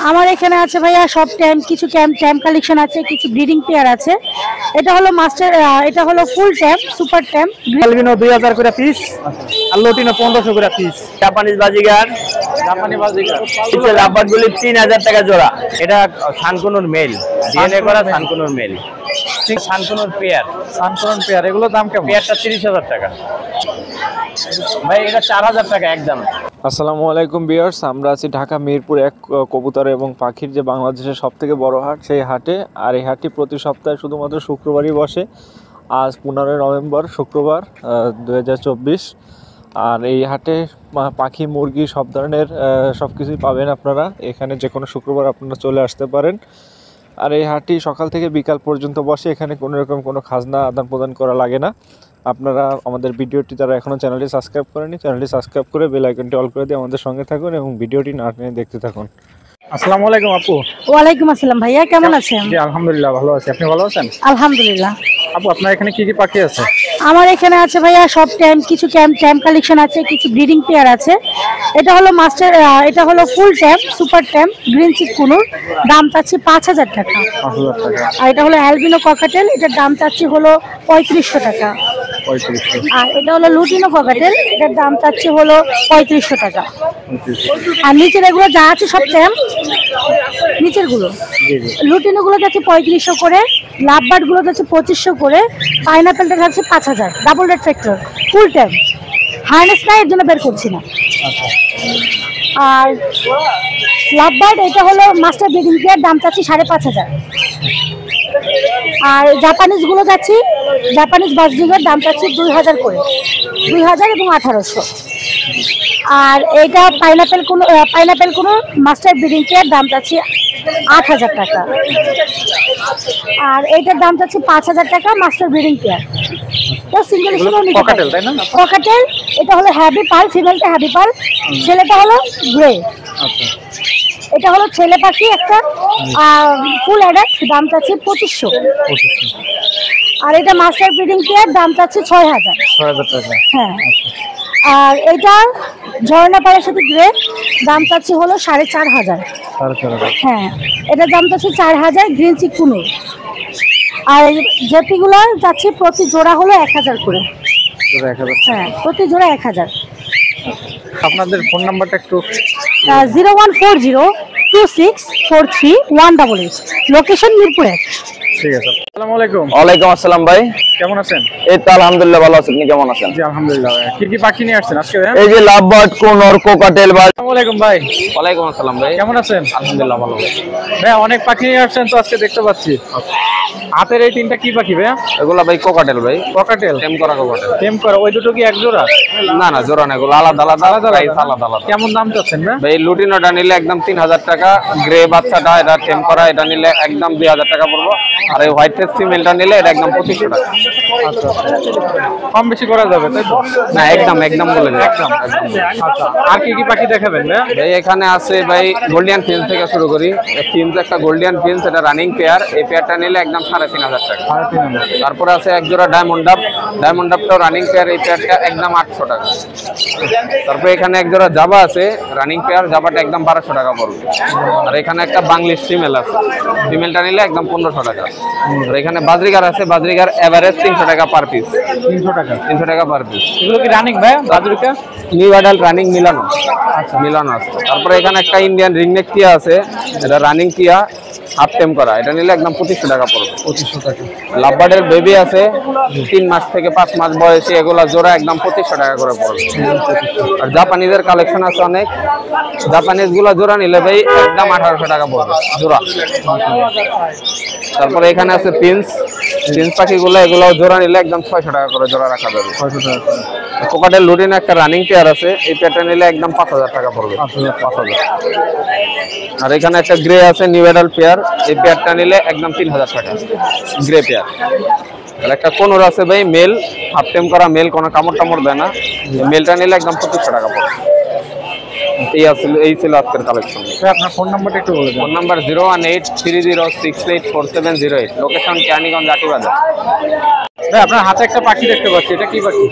আমার এখানে আছে ভাইয়া সব ট্যাম, কিছু ট্যাম কালেকশন আছে, কিছু ব্রিডিং পেয়ার আছে। এটা হলো মাস্টার, এটা হলো ফুল ট্যাম, সুপার ট্যাম। অ্যালবিনো 2000 করে পিস আর লটিনো 1500 করে পিস। জাপানিজ বাজিগার, জাপানি বাজিগার এই লাভবার্ডগুলি 3000 টাকা জোড়া। এটা সানকুনুর মেল, ডিএনএ করা সানকুনুর মেল। সানকুনুর পেয়ার, সানকুনুর পেয়ার, এগুলোর দাম কেমন? পেয়ারটা 30,000 টাকা ভাই, এটা 4000 টাকা একদম। আসসালামু আলাইকুম ভিউয়ার্স, আমরা আছি ঢাকা মিরপুর 1 কবুতর এবং পাখির যে বাংলাদেশের সবথেকে বড় হাট, সেই হাটে। আর এই হাটটি প্রতি সপ্তাহে শুধুমাত্র শুক্রবারই বসে। আজ 15 নভেম্বর শুক্রবার 2024। আর এই হাটে পাখি, মুরগি সব ধরনের সব কিছুই পাবেন আপনারা এখানে। যে কোনো শুক্রবার আপনারা চলে আসতে পারেন। আর এই হাটটি সকাল থেকে বিকাল পর্যন্ত বসে। এখানে কোনো রকম কোনো খাজনা আদান প্রদান করা লাগে না। আপনারা আমাদের ভিডিওটি যারা এখনও চ্যানেলটি সাবস্ক্রাইব করেনি, চ্যানেলটি সাবস্ক্রাইব করে বেল আইকনটি অল করে দিয়ে আমাদের সঙ্গে থাকুন এবং ভিডিওটি না টেনে দেখতে থাকুন। আসসালামু আলাইকুম আপু। ওয়ালাইকুম আসসালাম ভাইয়া, কেমন আছেন? জি আলহামদুলিল্লাহ ভালো আছি, আপনি ভালো আছেন? আলহামদুলিল্লাহ। আপু আপনার এখানে কি কি পাখি আছে? আমার এখানে আছে ভাইয়া সব ট্যাম, কিছু ট্যাম কালেকশন আছে, কিছু ব্রিডিং পেয়ার আছে। এটা হলো মাস্টার, এটা হলো ফুল ট্যাম, সুপার ট্যাম, গ্রিন চিক কুনুর। দাম চাচ্ছি 5000 টাকা। 5000 টাকা। আর এটা হলো অ্যালবিনো ককাটেল, এটার দাম চাচ্ছি হলো 3500 টাকা। 3500। আর এটা হলো লুটিনো ককাটেল, এটার দাম চাচ্ছি হলো 3500 টাকা। আর নিচের এগুলো যা আছে সব ট্যাম, নিচের গুলো লুটিনো গুলো যাচ্ছে 3500 করে, লাভবার্ড গুলো যাচ্ছে 2500 করে, পাইনাপেলটা যাচ্ছে 5000। ডাবল রেড ফ্যাক্টর, ফুল ট্যাম, হার্নেস নাই, এর জন্য বের করছি না। আর লাভবার্ড এটা হলো মাস্টার ব্রিডিং পেয়ার, দাম চাচ্ছি 5500। আর জাপানিজ গুলো যাচ্ছি, জাপানিজ বাজরিগার, দাম চাচ্ছি 2000 করে, 2000 এবং 1800। আর এইটা পাইনাপেল কোনো মাস্টার ব্রিডিং পেয়ার, দাম চাচ্ছি 8000 টাকা। আর এইটার দাম চাচ্ছি 5000 টাকা, মাস্টার ব্রিডিং পেয়ার। তো সিঙ্গেল ককাটেল তাই না? ককাটেল, এটা হলো হ্যাভি পাল, ফিমেলটা হ্যাভি পাল, ছেলেটা হলো গ্রে। আচ্ছা, এটা হলো ছেলে পাখি একটা, ফুল অ্যাডাল্ট, দাম চাচ্ছি 2500। আর এটা মাস্টার ব্রিডিং পেয়ার, দাম চাচ্ছি 6000 টাকা। হ্যাঁ। আর এটা ঝর্ণা পাড়ের সাথে গ্রে, দাম চাচ্ছি হলো 4500। হ্যাঁ, এটার দাম চাচ্ছি 4000, গ্রিন চিক কুনুর। আর জেপিগুলো যাচ্ছে প্রতি জোড়া হলো 1000 করে। হ্যাঁ, প্রতি জোড়া 1000। আপনাদের ফোন নাম্বারটা একটু। 01402643188, লোকেশন মিরপুর 1। ঠিক আছে। আসসালামু আলাইকুম। ওয়ালাইকুম আসসালাম ভাই, কেমন আছেন? এই তো আলহামদুলিল্লাহ ভালো আছি, আপনি কেমন আছেন? জি আলহামদুলিল্লাহ। কি কি পাখি নিয়ে আসছেন আজকে? এই যে লাভবার্ড, কোনর, কোকাটেল। আসসালামু আলাইকুম ভাই। ওয়ালাইকুম আসসালাম ভাই, কেমন আছেন? আলহামদুলিল্লাহ ভালো। ভাই অনেক পাখি নিয়ে আসছেন তো আজকে, দেখতে পাচ্ছি। হাতের এই তিনটা কি পাখি ভাই? এগুলা ভাই কোকাটেল ভাই, ককাটেল। টেম করা কোকাটেল। টেম করা, ওই দুটো কি এক জোড়া? না না, জোড়া না, এগুলো আলাদা আলাদা আলাদা প্রাইস আলাদা আলাদা। কেমন দাম চাচ্ছেন ভাই? লুটিনোটা নিলে একদম 3000 টাকা, গ্রে বাচ্চাটা এটা টেম করা, এটা নিলে একদম 2000 টাকা পড়বো। আর এই হোয়াইট ফেস ফিমেলটা নিলে এটা একদম 2500 টাকা। আচ্ছা, কম বেশি করা যাবে তাই তো? না একদম বলে দেয়। একদম। আচ্ছা, আর কি কি পাখি দেখাবেন ভাই? ভাই এখানে আছে ভাই গোল্ডিয়ান ফিন্স থেকে শুরু করি। ফিন্স একটা গোল্ডিয়ান ফিন্স, এটা রানিং পেয়ার, এই পেয়ারটা নিলে একদম 3500 টাকা। তারপরে আছে এক জোড়া ডায়মন্ড ডাব, ডায়মন্ড ডাবটাও রানিং পেয়ার, এই পেয়ারটা একদম 800 টাকা। তারপরে এখানে এক জোড়া জাবা আছে রানিং পেয়ার, জাবাটা একদম 1200 টাকা পড়বে। আর এখানে একটা বাংলিশ ফিমেল আছে, ফিমেলটা নিলে একদম 1500 টাকা। আর এখানে বাজরিগার আছে, বাজরিগার এভারেজ 300 টাকা পার পিস। 300 টাকা পার পিস। এগুলো কি রানিং ভাই? বাজরিকা নিউ অ্যাডাল্ট রানিং মিলানো। আচ্ছা, মিলানো আছে। তারপরে এখানে একটা ইন্ডিয়ান রিংনেক টিয়া আছে, এটা রানিং টিয়া, হাফ টেম করা, এটা নিলে একদম 2500 টাকা পড়বে। 2500 টাকা। লাভবার্ডের বেবি আছে 3 মাস থেকে 5 মাস বয়সী, এগুলা জোড়া একদম 2500 টাকা করে পড়বে। আর জাপানিজের কালেকশন আছে অনেক, জাপানিজ গুলা জোড়া নিলে ভাই একদম 1800 টাকা পড়বে জোড়া। তারপরে এখানে আছে প্রিন্স পাখিগুলো, এগুলো জোড়া নিলে একদম 600 টাকা করে জোড়া রাখা যাবে। 600 টাকা। কোকাটেল লুটিন একটা রানিং পেয়ার আছে, এই পেয়ারটা নিলে একদম 5000 টাকা পড়বে। 5000। আর এখানে একটা গ্রে আছে নিউ অ্যাডাল্ট পেয়ার, এই পেয়ারটা নিলে একদম 3000 টাকা, গ্রে পেয়ার। আর একটা কোনর আছে ভাই মেল, হাফ টেম করা মেল, কোনো কামড় টামড় দেয় না, মেলটা নিলে একদম 2500 টাকা পড়বে। এই ছিল আজকের কালেকশন। আপনার ফোন নাম্বারটা একটু বলে দিন। Phone number 01830684708, location Keraniganj Atibazar. ভাই আপনার হাতে একটা পাখি দেখতে পাচ্ছি, এটা কি পাখি?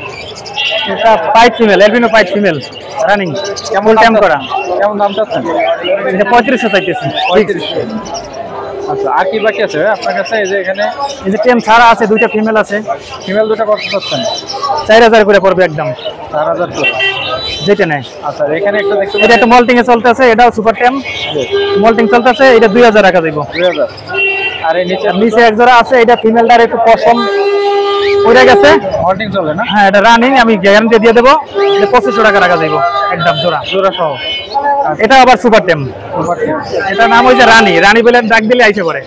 এটা pied female, albino pied female. Running কেমন টাইম করা, কেমন দাম চাচ্ছেন? এটা 3500 চাইতেছি। 3500। আচ্ছা, আর কি বাকি আছে আপনার কাছে? এই যে এখানে এই যে টেম ছাড়া আছে, দুইটা ফিমেল আছে। ফিমেল দুটো কত চাচ্ছেন? 4000 করে পড়বে একদম, 4000 করে। যেটা নেয়। আচ্ছা, এখানে একটা দেখতে এটা একটা মল্টিং এ চলতেছে, এটাও সুপার টেম মল্টিং চলতেছে, এটা 2000 রাখা যাইব। 2000। আর এই নিচে এক জোড়া আছে, এটা ফিমেলটার একটু পশম পড়ে গেছে। মল্টিং চলে না? হ্যাঁ, এটা রানিং, আমি গ্যারান্টি দিয়ে দেবো। এটা 2500 টাকা রাখা যাইব একদম জোড়া সহ। এটা আবার সুপার টেম। এটা নাম হইছে রানী, রানী বলে ডাক দিলে আইসে পড়ে।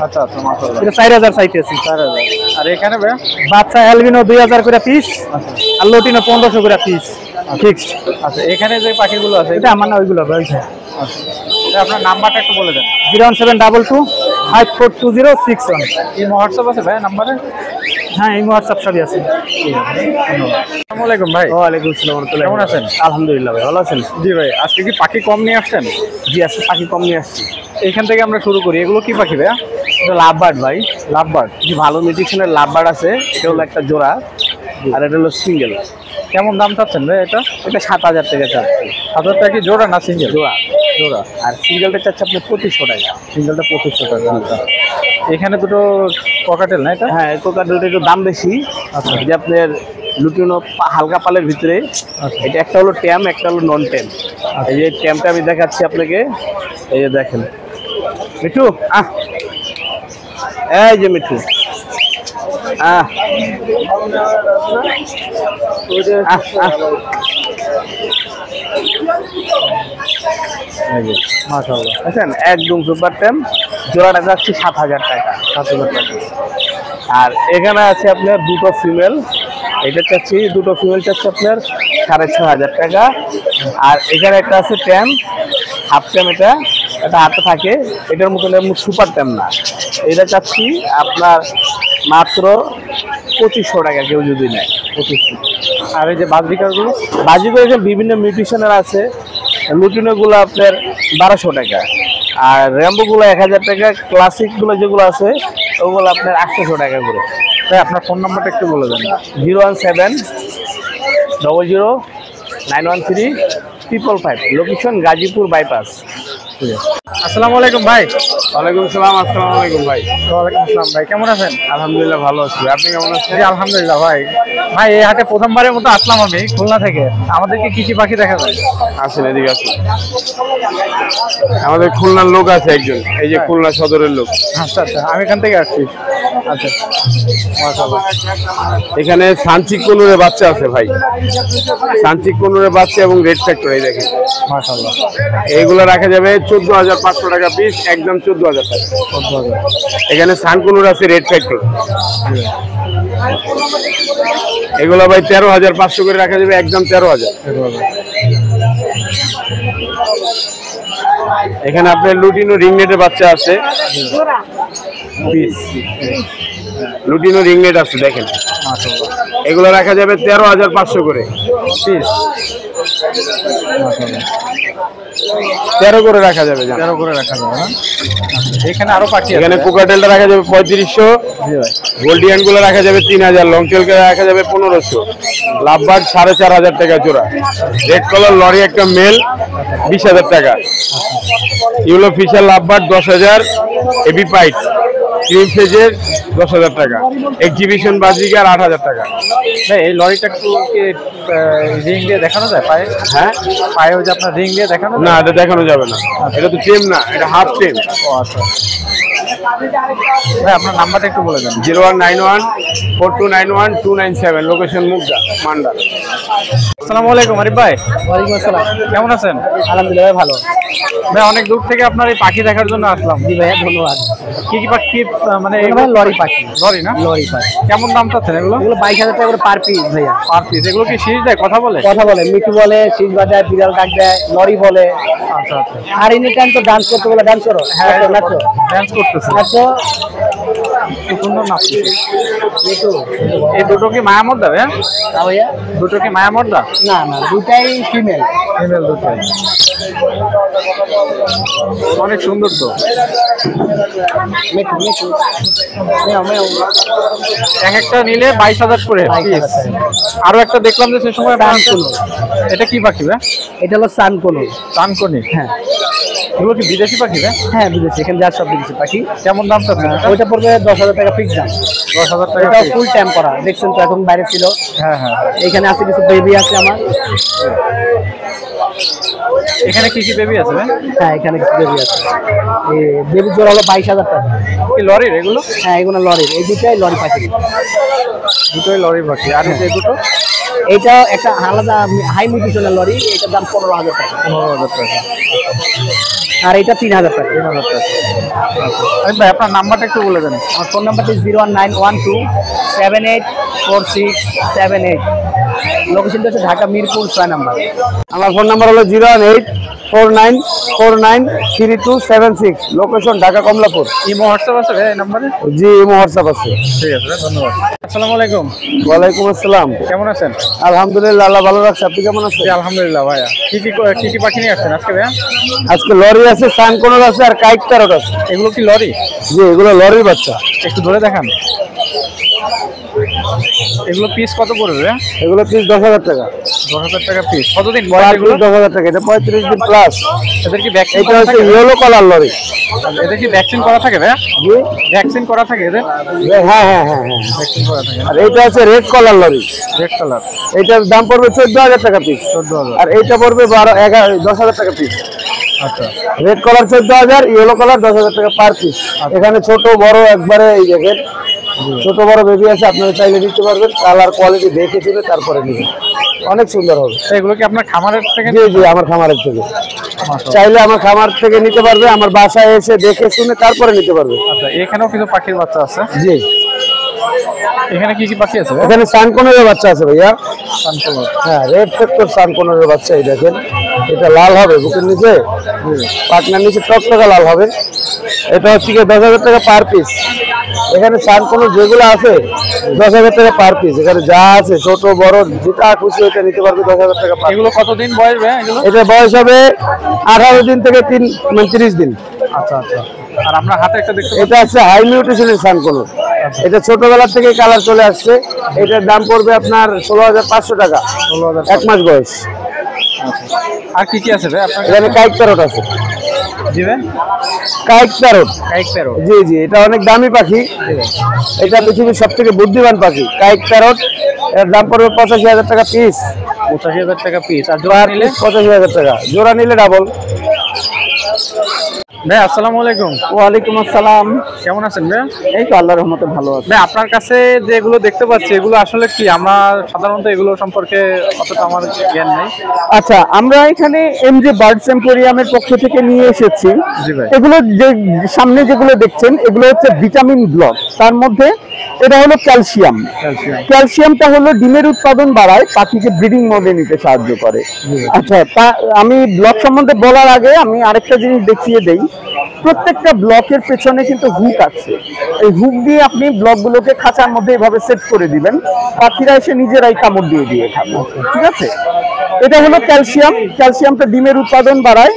আচ্ছা আচ্ছা, মাশাআল্লাহ। এটা 4000 চাইতেছি। 4000। আর এখানে ভাই বাচ্চা অ্যালবিনো 2000 করে পিস, আর লটিনো 1500 করে পিস ফিক্সড। আচ্ছা, এখানে যে পাখিগুলো আছে এটা আমার না, ওইগুলো হইছে। এটা আপনার নাম্বারটা একটু বলে দেন। 01722542061। এই হোয়াটসঅ্যাপ আছে ভাই নাম্বারে? হ্যাঁ, এই হোয়াটসঅ্যাপ সবই আছে। আসসালামু আলাইকুম ভাই। ওয়ালাইকুম আসসালাম। কেমন আছেন? আলহামদুলিল্লাহ ভাই, ভালো আছেন? জি ভাই, আজকে কি পাখি কম নিয়ে আসছেন? জি, আজকে পাখি কম নিয়ে আসছি। এইখান থেকে আমরা শুরু করি। এগুলো কি পাখি ভাইয়া? এটা লাভবার্ড ভাই, লাভবার্ড। জি, ভালো মিউটেশনের লাভবার্ড আছে। এটা হলো একটা জোড়া, আর এটা হলো সিঙ্গেল। কেমন দাম চাচ্ছেন ভাই এটা? এটা 7000 টাকা চাচ্ছি। 1000 টাকা কি জোড়া না সিঙ্গেল? জোড়া। জোড়া। আর সিঙ্গেলটা চাচ্ছে আপনার 2500 টাকা। সিঙ্গেলটা 2500 টাকা। এখানে দুটো ককাটেল না এটা? হ্যাঁ, কোকাটেলটা একটু দাম বেশি। আচ্ছা। এই যে আপনার লুটিনো হালকা পালের ভিতরে, এটা একটা হলো ট্যাম, একটা হলো নন ট্যাম। এই যে ট্যামটা আমি দেখাচ্ছি আপনাকে, এই যে দেখেন। মিঠু এই যে মিঠু মাশাআল্লাহ। বুঝছেন, একদম সুপার ট্যাম। জোড়াটা যাচ্ছে 7000 টাকা। 7000 টাকা। আর এখানে আছে আপনার দুটো ফিমেল, এটা চাচ্ছি, দুটো ফিমেল চাচ্ছে আপনার 6500 টাকা। আর এখানে একটা আছে ট্যাম, হাফ ট্যাম, এটা হাতে থাকে, এটার মতন সুপার ট্যাম না। এটা চাচ্ছি আপনার মাত্র 2500 টাকা, কেউ যদি নেয় 2500। আর এই যে বাজিকারগুলো? বাজিগুলো বিভিন্ন মিউটেশনের আছে। লুটিনোগুলো আপনার 1200 টাকা, আর র্যাম্বোগুলো 1000 টাকা। ক্লাসিকগুলো যেগুলো আছে ওগুলো আপনার 800 টাকা করে। ভাই আপনার ফোন নাম্বারটা একটু বলে দেন। 01700913555, লোকেশন গাজীপুর বাইপাস। আসসালামু আলাইকুম ভাই। ওয়ালাইকুম সালাম। আসসালামু আলাইকুম ভাই। ওয়ালাইকুম আসসালাম ভাই, কেমন আছেন? আলহামদুলিল্লাহ ভালো আছি, আপনি কেমন আছেন? জি আলহামদুলিল্লাহ ভাই। ভাই এই হাটে প্রথমবারের মতো আসলাম আমি খুলনা থেকে। আমাদেরকে কি কি পাখি দেখা যায়? আসেন এদিকে আসুন। আমাদের খুলনার লোক আছে একজন, এই যে খুলনা সদরের লোক। আচ্ছা আচ্ছা, আমি এখান থেকে আসছি। আচ্ছা মাশাআল্লাহ। এখানে সানচিক কোনুরের বাচ্চা আছে ভাই, সানচিক কোনুরের বাচ্চা এবং রেড ফ্যাক্টর। এই দেখেন মাশাআল্লাহ। এইগুলো রাখা যাবে 14500 টাকা পিস, একদম 14000 টাকা। এখানে সানকুনুর আছে রেড ফ্যাক্টর, এগুলো ভাই 13500 করে রাখা যাবে, একদম 13000। এখানে আপনার লুটিনো রিংনেটের বাচ্চা আছে পিস, লুটিনো রিংনেট আছে দেখেন, এগুলো রাখা যাবে 13500 করে পিস, 13 করে রাখা যাবে। 13 করে রাখা যাবে না? এখানে আরো পাখি আছে। এখানে কোকাটেলটা রাখা যাবে 3500, গোল্ডিয়ান গুলো রাখা যাবে 3000, লং টেল রাখা যাবে 1500, লাভবার্ড 4500 টাকা জোড়া, রেড কালার লরি একটা মেল 20000 টাকা, ইউলো ফিশার লাভবার্ড 10000, এবি পাইট ক্রিম ফেজের 10000 টাকা, এক্সিবিশন বাজিকার 8000 টাকা। এই লরিটা একটু কি রিং দিয়ে দেখানো যায় পায়ে? হ্যাঁ, পায়ে ওই যে আপনার রিং দিয়ে দেখানো যায়? না এটা দেখানো যাবে না, এটা তো টেম না, এটা হাফ টেম। ও আচ্ছা ভাই, আপনার নাম্বারটা একটু বলে দেন। 01914291 লোকেশন মুগদা মান্ডা। আসসালামু আলাইকুম আরিফ ভাই। ওয়ালাইকুম আসসালাম। কেমন আছেন? আলহামদুলিল্লাহ ভাই, ভালো। ভাই অনেক দূর থেকে আপনার এই পাখি দেখার জন্য আসলাম। জি ভাইয়া, ধন্যবাদ। কি কি পাখি মানে এগুলো লরি পাখি। লরি না? লরি পাখি। কেমন দাম চাচ্ছেন এগুলো? এগুলো 22000 টাকা করে পার পিস ভাইয়া। Per piece. এগুলো কি শীষ দেয়, কথা বলে? কথা বলে, মিঠু বলে, শীষ বাজায়, বিড়াল ডাক দেয়, লরি বলে। আচ্ছা আচ্ছা, আর এনি টাইম তো ডান্স করতে বলে, ডান্স করো। হ্যাঁ নাচো, নাচো, ডান্স করতেছে। নাচো। সুন্দর নাপছি। এই দুটো কি মায়ামর্দা ভাইয়া? ভাইয়া দুটো কি মায়ামর্দা? না না, দুটাই ফিমেল। ফিমেল দুটোই। অনেক সুন্দর তো। মেটু মেটু মেও মেও। এক একটা নিলে 22,000 করে। 22,000 আরো একটা দেখলাম যে সে সময় সানকোনো। এটা কি পাখি ভাই? এটা হলো সানকোনো। চানকনি। হ্যাঁ এগুলো কি বিদেশি পাখি ভাই? হ্যাঁ, বিদেশি। এখানে যার সব বিদেশি পাখি। কেমন দাম চাচ্ছেন? ওইটা পড়বে 10,000 টাকা ফিক্স দাম। 10,000 টাকা। এটা ফুল টাইম করা, দেখছেন তো, এখন বাইরে ছিল। হ্যাঁ হ্যাঁ। এখানে আছে কিছু বেবি আছে আমার। এখানে কি কি বেবি আছে ভাই? হ্যাঁ, এখানে কিছু বেবি আছে। এই বেবি জোড়া হলো 22,000 টাকা। কি লরির এগুলো? হ্যাঁ, এগুলো লরির। এই দুটাই লরি পাখি। দুটোই লরি পাখি। আর এই দুটো? এইটা একটা আলাদা হাই মিউটেশনের লরি, এটার দাম 15,000 টাকা। 15,000 টাকা। আর এটা 3,000 টাকা। 3,000 টাকা। আচ্ছা ভাই, আপনার নাম্বারটা একটু বলে দেন। আমার ফোন নাম্বারটি 01912784678। লোকেশনটা হচ্ছে ঢাকা মিরপুর 6 নাম্বার। আমার ফোন নাম্বার হলো 01849493276, location Dhaka Kamalapur. Imo WhatsApp আছে ভাই এই নাম্বারে? জি, ইমো হোয়াটসঅ্যাপ আছে। ঠিক আছে ভাই, ধন্যবাদ। আসসালামু আলাইকুম। ওয়ালাইকুম আসসালাম। কেমন আছেন? আলহামদুলিল্লাহ, আল্লাহ ভালো রাখছে। আপনি কেমন আছেন? জি আলহামদুলিল্লাহ ভাইয়া। কি কি পাখি নিয়ে আসছেন আজকে ভাইয়া? আজকে লরি আছে, সানকোনোর আছে, আর কাইট প্যারট আছে। এগুলো কি লরি? জি, এগুলো লরির বাচ্চা। একটু ধরে দেখান। এগুলো পিস কত পড়বে ভাইয়া? এগুলো পিস 10,000 টাকা। 10,000 টাকা পিস। কতদিন বয়স পার এগুলো? পিস 10,000 টাকা। এটা 35 দিন প্লাস। এদের কি ভ্যাকসিন এটা করা হচ্ছে থাকে? Yellow colour lory. এদের কি ভ্যাকসিন করা থাকে ভাইয়া? জি, ভ্যাকসিন করা থাকে এদের? হ্যাঁ হ্যাঁ হ্যাঁ হ্যাঁ। ভ্যাকসিন করা থাকে। আর এইটা হচ্ছে red colour lory. Red colour. এইটার দাম পড়বে 14,000 টাকা পিস। 14,000। আর এইটা পড়বে 10,000 টাকা পিস। আচ্ছা। রেড কালার 14,000, ইয়েলো কালার 10,000 টাকা পার পিস। এখানে ছোট বড় একবারে এই দেখেন, ছোট বড় বেবি আছে, আপনারা চাইলে নিতে পারবেন। কালার কোয়ালিটি দেখে শুনে তারপরে নেবেন, অনেক সুন্দর হবে। তো এগুলো কি আপনার খামারের থেকে? জি জি, আমার খামারের থেকে। চাইলে আমার খামার থেকে নিতে পারবে, আমার বাসায় এসে দেখে শুনে তারপরে নিতে পারবে। আচ্ছা, এখানেও কিছু পাখির বাচ্চা আছে। জি, এখানে কি কি পাখি আছে? এখানে সানকোনোরের বাচ্চা আছে ভাইয়া। সানকোনোর। হ্যাঁ, রেড ফ্যাক্টর সানকোনোরের বাচ্চা। এই দেখেন, এটা লাল হবে বুকের নিচে, পাটনার নিচে টকটকা লাল হবে। এটা হচ্ছে কি 10,000 টাকা পার পিস। এখানে সানকোনোর যেগুলো আছে 10,000 টাকা পার পিস। এখানে যা আছে ছোট বড় যেটা খুশি ওইটা নিতে পারবে 10,000 টাকা পার। এগুলো কতদিন বয়স ভাই এগুলো? এটা বয়স হবে 18 দিন থেকে 30 দিন। আচ্ছা আচ্ছা। আর আপনার হাতে একটা দেখতে এটা আছে হাই মিউটেশনের সানকোনোর। এটা ছোটবেলা থেকে কালার চলে আসছে। এটার দাম পড়বে আপনার 16,500 টাকা। 16,000 1 মাস বয়স। আর কি কি আছে ভাই আপনার? এখানে কাইট প্যারট আছে। দিবেন? Kite parrot. Kite parrot. জি জি, এটা অনেক দামি পাখি। এটা পৃথিবীর সব থেকে বুদ্ধিমান পাখি কাইট প্যারট। এর দাম পড়বে 85,000 টাকা পিস। 85,000 টাকা পিস। আর জোড়া নিলে? 85,000 টাকা। জোড়া নিলে ডাবল। ভাই আসসালামু আলাইকুম। ওয়ালাইকুম আসসালাম। কেমন আছেন ভাই? এই তো আল্লাহর রহমতে ভালো আছে। ভাই আপনার কাছে যে এগুলো দেখতে পাচ্ছি এগুলো আসলে কি? আমরা সাধারণত এগুলো সম্পর্কে অতটা আমার জ্ঞান নেই। আচ্ছা, আমরা এখানে এমজে বার্ডস এম্পোরিয়ামের পক্ষ থেকে নিয়ে এসেছি। জি ভাই। এগুলো যে সামনে যেগুলো দেখছেন এগুলো হচ্ছে ভিটামিন ব্লক। তার মধ্যে এটা হলো ক্যালসিয়াম। ক্যালসিয়ামটা হলো ডিমের উৎপাদন বাড়ায়, পাখিকে ব্রিডিং মোডে নিতে সাহায্য করে। আচ্ছা, আমি ব্লক সম্বন্ধে বলার আগে আমি আরেকটা জিনিস দেখিয়ে দেই। প্রত্যেকটা ব্লকের পেছনে কিন্তু হুক আছে। এই হুক দিয়ে আপনি ব্লকগুলোকে খাঁচার মধ্যে এভাবে সেট করে দিবেন, পাখিরা এসে নিজেরাই কামড় দিয়ে দিয়ে খাবে। ঠিক আছে? এটা হলো ক্যালসিয়াম। ক্যালসিয়ামটা ডিমের উৎপাদন বাড়ায়,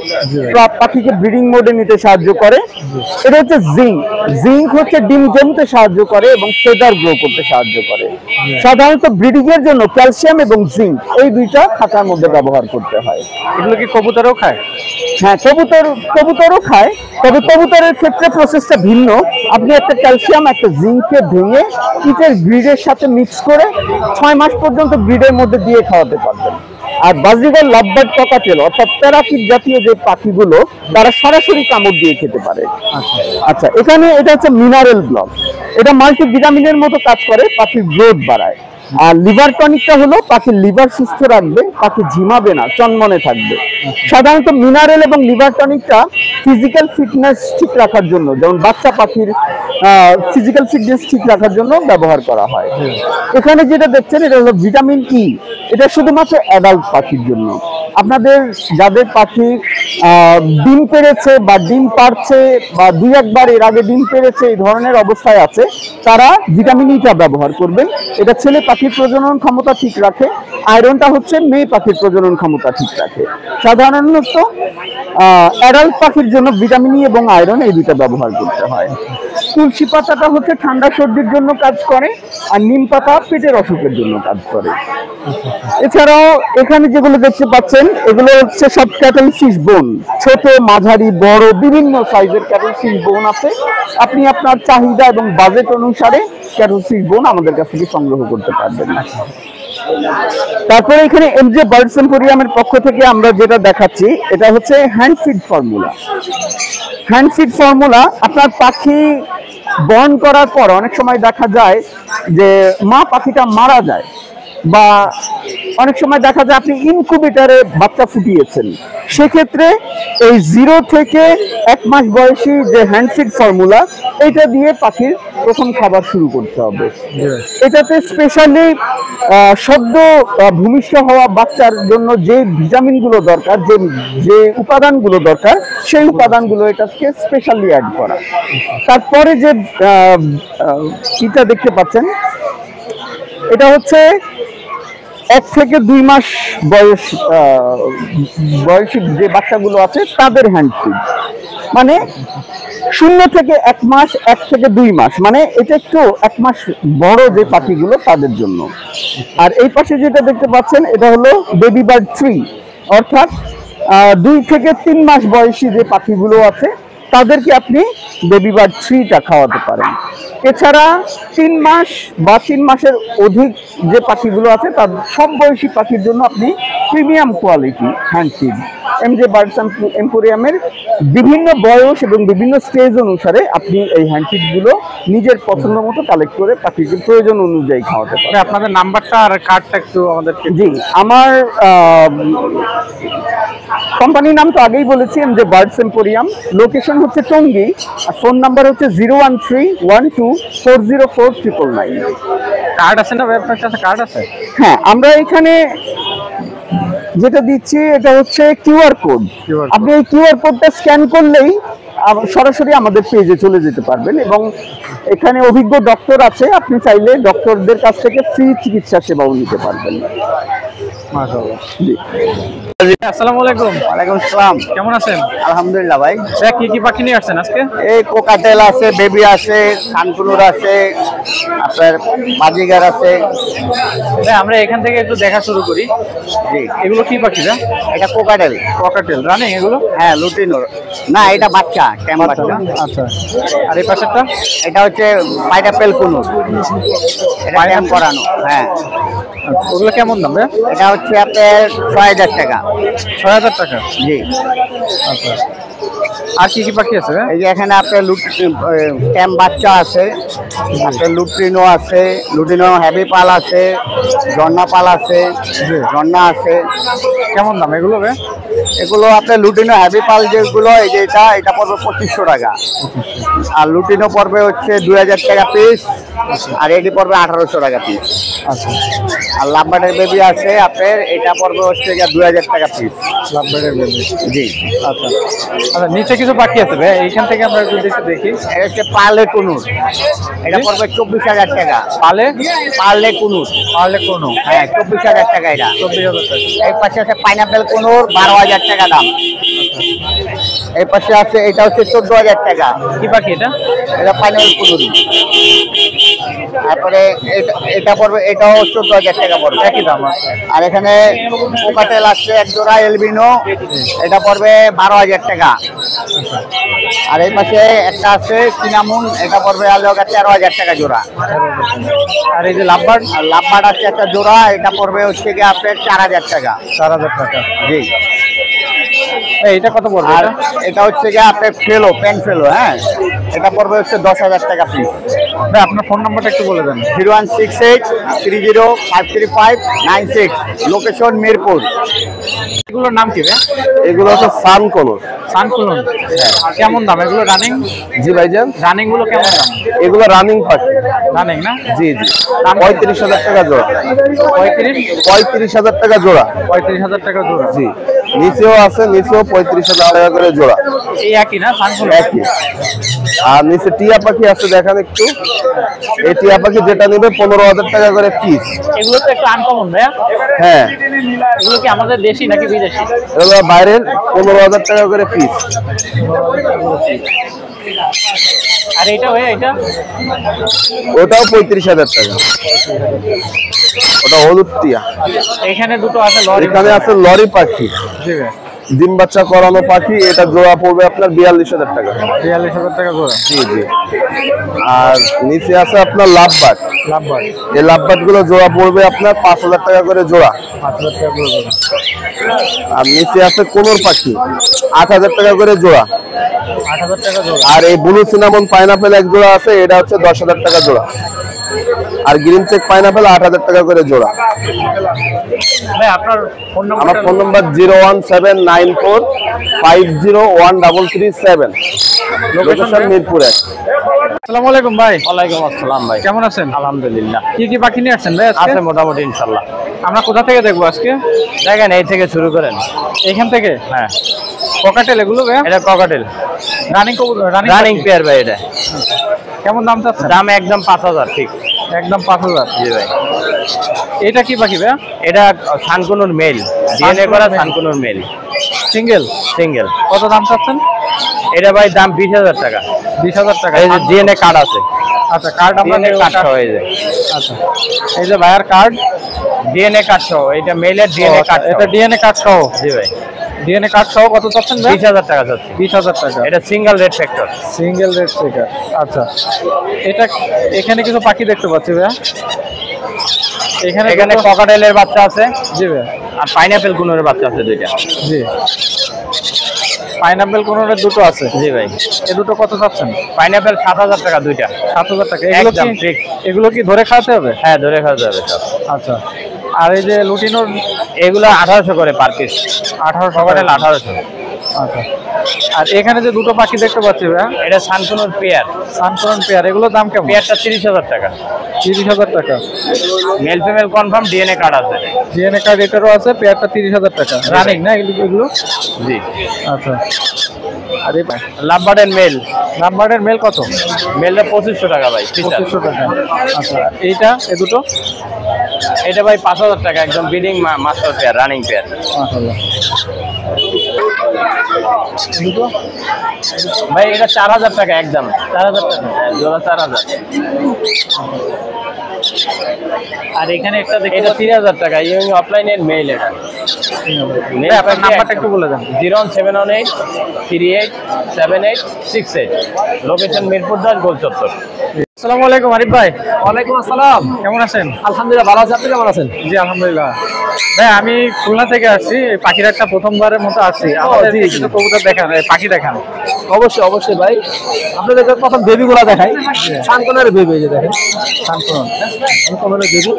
পাখিকে ব্রিডিং মোডে নিতে সাহায্য করে। এটা হচ্ছে জিঙ্ক। জিঙ্ক হচ্ছে ডিম জমতে সাহায্য করে এবং ফেদার গ্রো করতে সাহায্য করে। সাধারণত ব্রিডিং এর জন্য ক্যালসিয়াম এবং জিঙ্ক এই দুইটা খাঁচার মধ্যে ব্যবহার করতে হয়। এগুলো কি কবুতরও খায়? হ্যাঁ, কবুতরও খায়, তবে কবুতরের ক্ষেত্রে প্রসেসটা ভিন্ন। আপনি একটা ক্যালসিয়াম একটা জিঙ্ককে ভেঙে ইটের ব্রিডের সাথে মিক্স করে 6 মাস পর্যন্ত ব্রিডের মধ্যে দিয়ে খাওয়াতে পারবেন। আর বাজিগার, লাভবার্ড, ককাটেল অর্থাৎ প্যারাকিট জাতীয় যে পাখিগুলো তারা সরাসরি কামড় দিয়ে খেতে পারে। আচ্ছা, এখানে এটা হচ্ছে মিনারেল ব্লক। এটা মাল্টিভিটামিনের মতো কাজ করে, পাখির গ্রোথ বাড়ায়। আর লিভার টনিকটা হলো পাখির লিভার সুস্থ রাখবে, পাখি ঝিমাবে না, চনমনে থাকবে। সাধারণত মিনারেল এবং লিভার টনিকটা ফিজিক্যাল ফিটনেস ঠিক রাখার জন্য, যেমন বাচ্চা পাখির ফিজিক্যাল ফিটনেস ঠিক রাখার জন্য ব্যবহার করা হয়। এখানে যেটা দেখছেন এটা হলো ভিটামিন ই। এটা শুধুমাত্র অ্যাডাল্ট পাখির জন্য। আপনাদের যাদের পাখি ডিম পেড়েছে বা ডিম পারছে বা দুই একবার এর আগে ডিম পেড়েছে এই ধরনের অবস্থায় আছে, তারা ভিটামিন ইটা ব্যবহার করবেন। এটা ছেলে পাখির প্রজনন ক্ষমতা ঠিক রাখে, আয়রনটা হচ্ছে মেয়ে পাখির প্রজনন ক্ষমতা ঠিক রাখে। সাধারণত অ্যাডাল্ট পাখির জন্য ভিটামিন ই এবং আয়রন এই দুইটা ব্যবহার করতে হয়। তুলসী পাতাটা হচ্ছে ঠান্ডা সর্দির জন্য কাজ করে, আর নিম পাতা পেটের অসুখের জন্য কাজ করে। এছাড়াও এখানে যেগুলো দেখতে পাচ্ছেন এগুলো হচ্ছে সব ক্যাটেল ফিশ বোন, ছোট মাঝারি বড় বিভিন্ন সাইজের ক্যাটেল ফিশ বোন আছে। আপনি আপনার চাহিদা এবং বাজেট অনুসারে ক্যাটেল ফিশ বোন আমাদের কাছ থেকে সংগ্রহ করতে পারবেন। তারপরে এখানে এমজে বার্ডস এম্পোরিয়ামের পক্ষ থেকে আমরা যেটা দেখাচ্ছি এটা হচ্ছে hand feed formula. Hand feed formula আপনার পাখি বর্ন করার পর অনেক সময় দেখা যায় যে মা পাখিটা মারা যায়, বা অনেক সময় দেখা যায় আপনি ইনকিউবেটরে বাচ্চা ফুটিয়েছেন, সেক্ষেত্রে এই 0 থেকে 1 মাস বয়সী যে হ্যান্ড ফিড ফর্মুলা এটা দিয়ে পাখির প্রথম খাবার শুরু করতে হবে। এটাতে স্পেশালি সদ্য ভূমিষ্ঠ হওয়া বাচ্চার জন্য যে ভিটামিনগুলো দরকার, যে উপাদানগুলো দরকার, সেই উপাদানগুলো এটাকে স্পেশালি অ্যাড করা। তারপরে যে কিটা দেখতে পাচ্ছেন এটা হচ্ছে 1 থেকে 2 মাস বয়সী যে বাচ্চাগুলো আছে তাদের হ্যান্ড ফিড, মানে 0 থেকে 1 মাস, 1 থেকে 2 মাস, মানে এটা একটু 1 মাস বড় যে পাখিগুলো তাদের জন্য। আর এই পাশে যেটা দেখতে পাচ্ছেন এটা হলো বেবি বার্ড 3, অর্থাৎ 2 থেকে 3 মাস বয়সী যে পাখিগুলো আছে তাদেরকে আপনি বেবি বার্ড 3টা খাওয়াতে পারেন। এছাড়া 3 মাস বা 3 মাসের অধিক যে পাখিগুলো আছে তার সব বয়সী পাখির জন্য আপনি premium quality hand feed MJ birds এম্পোরিয়ামের বিভিন্ন বয়স এবং বিভিন্ন স্টেজ অনুসারে আপনি এই হ্যান্ড ফিডগুলো নিজের পছন্দ মতো কালেক্ট করে পাখিকে প্রয়োজন অনুযায়ী খাওয়াতে পারেন। আপনাদের নাম্বারটা আর কার্ডটা একটু আমাদেরকে। জি, আমার কোম্পানির নাম তো আগেই বলেছি এমজে বার্ডস এম্পোরিয়াম, লোকেশন হচ্ছে টঙ্গী, আর ফোন নাম্বার হচ্ছে 01312404999। কার্ড আছে না আপনার কাছে? কার্ড আছে? হ্যাঁ, আমরা এখানে যেটা দিচ্ছি এটা হচ্ছে কিউআর কোড। আপনি এই কিউআর কোডটা স্ক্যান করলেই সরাসরি আমাদের পেজে চলে যেতে পারবেন, এবং এখানে অভিজ্ঞ ডক্টর আছে, আপনি চাইলে ডক্টরদের কাছ থেকে ফ্রি চিকিৎসা সেবাও নিতে পারবেন। মাশাআল্লাহ। আসসালামু আলাইকুম। ওয়ালাইকুম আসসালাম। কেমন আছেন? আলহামদুলিল্লাহ ভাই। কি কি পাখি নিয়ে আসছেন আজকে? এই কোকাটেল আছে, বেবি আছে, সানকুনুর আছে, আপনার বাজিগার আছে। আমরা এখান থেকে একটু দেখা শুরু করি। জি, এগুলো কি পাখি? এটা কোকাটেল। ককাটেল রানিং এগুলো? হ্যাঁ, লুটিনোর না, এটা বাচ্চা, ট্যাম বাচ্চা। আচ্ছা, আর এই পাশেরটা? এটা হচ্ছে পাইনাপেল কুনুর, এটা ট্যাম করানো। হ্যাঁ, ওগুলো কেমন দাম? এটা হচ্ছে আপনার 6000 টাকা। 6000 টাকা? জি। আচ্ছা, আর কি কি পাখি আছে? এই যে এখানে আপনার ট্যাম বাচ্চা আছে, আপনার লুটিনো আছে, লুটিনো হ্যাভি পাল আছে, ঝর্ণা পাল আছে, ঝর্ণা আছে। কেমন দাম এগুলো? এগুলো আপনার লুটিনো হ্যাভি পাল যেগুলো, এই যে এটা পড়বে 2500 টাকা, আর লুটিনো পড়বে হচ্ছে 2000 টাকা পিস, আর এটি পড়বে 1800 টাকা পিস। আচ্ছা, আর লাভবার্ডের বেবি আছে আপনার, এটা পড়বে হচ্ছে 2000 টাকা পিস। লাভবার্ডের বেবি? জি। আচ্ছা আচ্ছা, নিচে কিছু পাখি আছে ভাই, এইখান থেকে আমরা একটু দেখি। এটা হচ্ছে পার্লে কুনুর, এটা পড়বে 24000 টাকা। পার্লে কুনুর? পারলে কোনো? হ্যাঁ, 24000 টাকা এটা। 24000 টাকা। এই পাশে আছে পাইনাপেল কুনুর, 12000 টাকা দাম। এই পাশে আছে, এটা হচ্ছে 14000 টাকা। কি পাখি এটা? এটা পাইনাপেল কুনুর। তারপরে এটা পড়বে, এটাও 14000 টাকা পড়বে, একই দাম। আর এখানে কোকাটেল আছে এক জোড়া এলবিনো, এটা পড়বে 12000 টাকা। আর এই পাশে একটা আছে সিনামুন, এটা পড়বে 13000 টাকা জোড়া। আর এই যে লাভবার্ড? আর লাভবার্ড আছে একটা জোড়া, এটা পড়বে হচ্ছে কি আপনার 4000 টাকা। 4000 টাকা? জি। এইটা কত পড়বে? আর এটা হচ্ছে কি আপনার ফেলো, পেন ফেলো। হ্যাঁ, এটা পড়বে হচ্ছে 10000 টাকা পিস। ভাই আপনার ফোন নাম্বারটা একটু বলে দেন। 0168305359 লোকেশন মিরপুর। এগুলোর নাম কি ভাই? এগুলো হচ্ছে সানকোলর। সানকুলন, কেমন দাম এগুলো রানিং? জি ভাইজান, রানিং গুলো কেমন দাম? এগুলো রানিং পাখি। রানিং না? জি জি, 35,000 টাকা জোড়া। 35,000 টাকা জোড়া। 35,000 টাকা জোড়া। জি, নিচেও আছে, নিচেও 35,000 টাকা করে জোড়া। এই একই না সানকুলন? একই। আর নিচে টিয়া পাখি আছে, দেখান একটু। এই টিয়া পাখি যেটা নেবে 15,000 টাকা করে পিস। এগুলো তো একটু আনকমন ভাইয়া। হ্যাঁ, এগুলো কি আমাদের দেশি নাকি বিদেশি? এগুলো বাইরের, 15,000 টাকা করে পিস। আর এটা ভাইয়া, এটা ওটাও 35,000 টাকা। ওটা হলুদ টিয়া। এখানে দুটো আছে লরি। এখানে আছে লরি পাখি, জি ভাই। ডিম বাচ্চা করানো পাখি। এটা জোড়া পড়বে আপনার 42,000 টাকা। 43,000 টাকা জোড়া। জি জি। আর নিচে আছে আপনার লাভবার্ড। লাভবার্ড, এই লাভবার্ড গুলো জোড়া পড়বে আপনার 5,000 টাকা করে জোড়া। 5,000 টাকা করে জোড়া। আর নিচে আছে কোনোর পাখি, 8,000 টাকা করে জোড়া। 8,000 টাকা জোড়া। আর এই ব্লু সিনামন পাইনাপেল এক জোড়া আছে, এটা হচ্ছে 10,000 টাকা জোড়া। আর গ্রিন চেক পাইনাপেল 8,000 টাকা করে জোড়া। ভাই আপনার ফোন আমার number? Phone number 01794501337। Location Mirpur 1। আসসালামু আলাইকুম ভাই। ওয়ালাইকুম আসসালাম ভাই, কেমন আছেন? আলহামদুলিল্লাহ। কি কি পাখি নিয়ে আসছেন ভাই আজকে? আছে মোটামুটি ইনশাল্লাহ। আমরা কোথা থেকে দেখবো আজকে? দেখেন এই থেকে শুরু করেন। এখান থেকে? হ্যাঁ, ককাটেল এগুলো ভাই? এটা ককাটেল রানিং রানিং পেয়ার ভাই। এটা কেমন দাম চাচ্ছেন? দাম একদম 5,000 ঠিক। একদম 5,000। জি ভাই। এটা কি পাখি ভাই? এটা সানকুনুর মেল, ডিএনএ করা সানকুনুর মেল, সিঙ্গেল? সিঙ্গেল। কত দাম চাচ্ছেন? এটা ভাই দাম 20,000 টাকা। 20,000 টাকা। এই যে ডিএনএ কার্ড আছে, আচ্ছা, কার্ড আমরা ডিএনএ কার্ড সহ এই যে। আচ্ছা, এই যে ভাইয়ার কার্ড, ডিএনএ কার্ড সহ, এটা মেলের ডিএনএ কার্ড। এটা ডিএনএ কার্ড সহ? জি ভাই। ডিএনএ কার্ড সহ কত চাচ্ছেন ভাই? 20,000 টাকা যাচ্ছে। 20,000 টাকা। এটা single red factor. Single red checker. আচ্ছা, এটা এখানে কিছু পাখি দেখতে পাচ্ছি ভাইয়া। এখানে এখানে ককাটেলের বাচ্চা আছে, জি ভাই। আর পাইনাপেল কুনুরের বাচ্চা আছে দুইটা। জি, পাইনাপেল কোনোটার দুটো আছে। জি ভাই। এ দুটো কত চাচ্ছেন? পাইনাপেল 7,000 টাকা দুইটা। 7,000 টাকা। এগুলো একদম কি ঠিক। এগুলো কি ধরে খাওয়াতে হবে? হ্যাঁ, ধরে খাওয়া যাবে সব। আচ্ছা, আর এই যে লুটিনোর এগুলো 1800 করে পার পিস। 1800 ককাটেল 1800। আচ্ছা, আর এখানে যে দুটো পাখি দেখতে পাচ্ছি ভাইয়া, এটা সানকুনুর পেয়ার। সানকরন পেয়ার, এগুলোর দাম কেমন? পেয়ারটা 30,000 টাকা। 30,000 টাকা। Male female confirm, DNA card আছে। ডিএনএ কার্ড এটারও আছে, পেয়ারটা 30,000 টাকা। রানিং না এগুলো? জি। আচ্ছা, আর এই লাভবার্ডের মেল, নাম্বারের মেল কত? মেলটা 2500 টাকা ভাই। 2500 টাকা। আচ্ছা, এইটা এ দুটো? এটা ভাই 5,000 টাকা, একদম breeding master pair, running pair. মাশাআল্লাহ। দুটো ভাই, এটা 4,000 টাকা একদম। 4,000 টাকা জোড়া, 4,000। আর এখানে একটা এটা 3,000 টাকা, ইউনি অফলাইনের মেল। এটা আপনার নাম্বারটা একটু বলে দেন। 01718 387868। লোকেশন মিরপুর 10 গোল চত্বর। আসসালামু আলাইকুম আরিফ ভাই। ওয়ালাইকুম আসসালাম। কেমন আছেন? আলহামদুলিল্লাহ ভালো আছি, আপনি কেমন আছেন? জি আলহামদুলিল্লাহ। ভাই আমি খুলনা থেকে আসছি, এই পাখির একটা প্রথমবারের মতো আসছি। আমাদের জি, কিছু কবুতর দেখান, এই পাখি দেখান। অবশ্যই অবশ্যই ভাই, আপনাদেরকে প্রথম বেবিগুলো দেখাই। সানকনের বেবি, এই যে দেখেন সানকরন। সানকনের বেবি।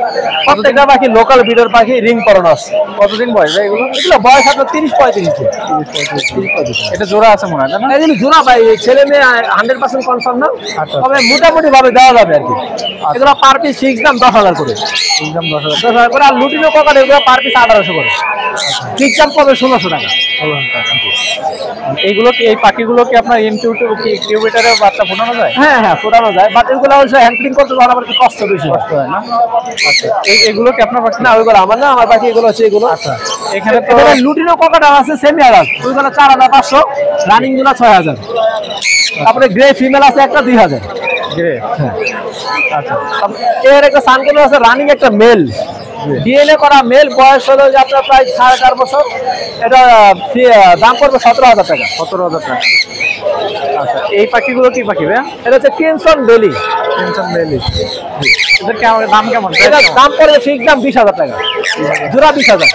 প্রত্যেকটা পাখি লোকাল ব্রিডার পাখি, রিং করানো আছে। কতদিন বয়স ভাই এগুলো? এগুলো বয়স আপনার 30-35। এটা জোড়া আছে মনে হয়, তাই না? এগুলো জোড়া ভাই, ছেলে মেয়ে 100% কনফার্ম না, আচ্ছা। তবে মোটামুটি ভাবে দেওয়া যাবে আর কি। এগুলো পার পিস ফিক্স দাম 10,000 করে। একদম 10,000 10,000 করে। আর লুটিনো ককার এগুলো পার পিস 1800 করে। ফিক্স দাম পড়বে 1,600 টাকা। এইগুলো কি, এই পাখিগুলো কি আপনার ইনকিউবেটরে বাচ্চা ফোটানো যায়? হ্যাঁ হ্যাঁ, ফোটানো যায়, বাট এগুলো অবশ্য হ্যান্ডলিং করতে ভালো, আবার একটু কষ্ট বেশি হয়। কষ্ট হয় না? আচ্ছা, এগুলো কি আপনার পাখি? না, ওইগুলো আমার না, আমার বাকি এগুলো হচ্ছে এগুলো। আচ্ছা, এখানে তো এখানে লুটিনো ককাটা আছে সেমি আলাদা, ওইগুলো 4,500, রানিং গুলো 6,000। তারপরে গ্রে ফিমেল আছে একটা 2,000। গ্রে। আচ্ছা, এর একটা সানকুনো আছে রানিং, একটা মেল, ডিএনএ করা মেল, বয়স হলো যে আপনার প্রায় 4.5 বছর। এটা দাম পড়বে 17,000 টাকা। 17,000 টাকা। আচ্ছা, এই পাখিগুলো কি পাখি ভাই? এটা হচ্ছে ক্রিমসন বেলি। টেনশন বেলি। এদের দাম কেমন? এটার দাম পড়বে ফিক্স দাম 20,000 টাকা, জোড়া 20,000।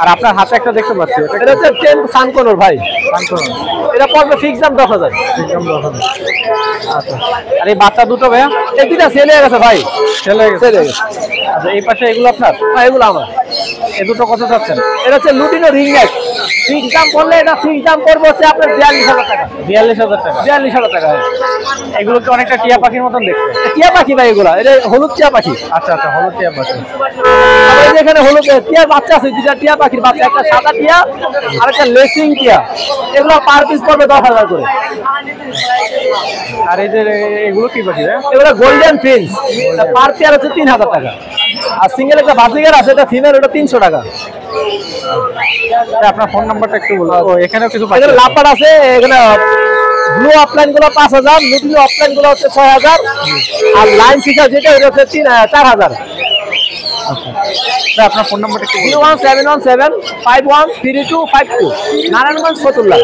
আর আপনার হাতে একটা দেখতে পাচ্ছি, এটা হচ্ছে 10 সানকোনর ভাই, সানকোনর। এটা পড়বে ফিক্স দাম 10,000। আচ্ছা, আর এই বাচ্চা দুটো ভাইয়া? এই দুটা সেল হয়ে গেছে ভাই, সেল হয়ে গেছে। সেল হয়ে গেছে। আচ্ছা, এই পাশে এগুলো আপনার? হ্যাঁ, এগুলো আমার। এই দুটো কত চাচ্ছেন? এটা হচ্ছে লুটিনো রিং নেক, ফিক্স দাম করলে এটা ফিক্স দাম করবে হচ্ছে আপনার 42,000 টাকা। 42,000 টাকা। 42,000 টাকা। এগুলো কি অনেকটা টিয়া পাখির মতন দেখতে? টিয়া পাখি ভাই, এগুলা এটা হলুদ টিয়া পাখি। আচ্ছা আচ্ছা, হলুদ টিয়া পাখি। আর এই যে এখানে হলুদ টিয়ার বাচ্চা আছে, দুটা টিয়া পাখির বাচ্চা, একটা সাদা টিয়া আর একটা লেসিং টিয়া। এগুলো পার পিস পড়বে 10,000 করে। আর এই যে এগুলো কি পাখি রে? এগুলো গোল্ডেন প্রিন্স, পার পেয়ার হচ্ছে 3,000 টাকা। আর সিঙ্গেল একটা বাজিগার আছে, এটা ফিমেল, ওটা 300 টাকা। আপনার ফোন নাম্বারটা একটু বলুন। ও, এখানেও কিছু পাখি এখানে লাপার আছে, এখানে ব্লু অফলাইন গুলো 5,000, লুটিনো অফলাইন গুলো হচ্ছে 6,000, আর লাইন ফিশার যেটা এটা হচ্ছে 4,000। আপনার ফোন নাম্বারটা একটু বলুন। 01717513252, নারায়ণগঞ্জ ফতুল্লাহ।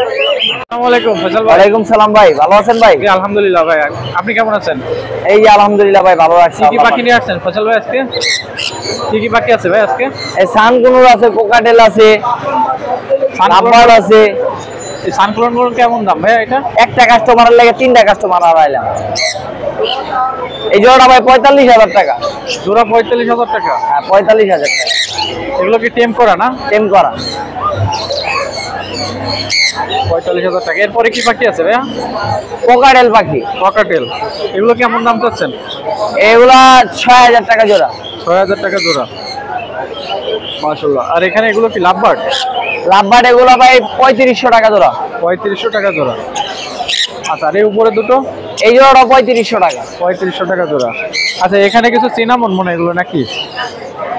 আসসালামু আলাইকুম ফয়সাল ভাই। ওয়ালাইকুম সালাম ভাই, ভালো আছেন ভাই? জি, আলহামদুলিল্লাহ ভাই। আপনি কেমন আছেন? এই যে আলহামদুলিল্লাহ ভাই, ভালো আছি। কি কি পাখি নিয়ে আসছেন ফয়সাল ভাই আজকে? কি কি পাখি আছে ভাই আজকে? এই সানকুনুর আছে, কোকাটেল আছে, লাম্বার আছে। এই সানক্লোন গুলো কেমন দাম ভাই এটা? একটা কাস্টমারের লাগে 3টা কাস্টমার হারাইলাম। এই জোড়াটা ভাই 45,000 টাকা। জোড়া 45,000 টাকা। হ্যাঁ, 45,000 টাকা। এগুলো কি টেম করা না? টেম করা। 45,000 টাকা। এরপরে কি পাখি আছে ভাইয়া? কোকাটেল পাখি, ককাটেল। এগুলো কেমন দাম চাচ্ছেন? এগুলা 6,000 টাকা জোড়া। 6,000 টাকা জোড়া। মাশাআল্লাহ। আর এখানে এগুলো কি লাভবার্ড? লাভবার্ড এগুলো ভাই 3500 টাকা জোড়া। 3500 টাকা জোড়া। আচ্ছা, আর এই উপরে দুটো? এই জোড়াটা 3500 টাকা। 3500 টাকা জোড়া। আচ্ছা, এখানে কিছু চিনামন মনে হয় এগুলো নাকি?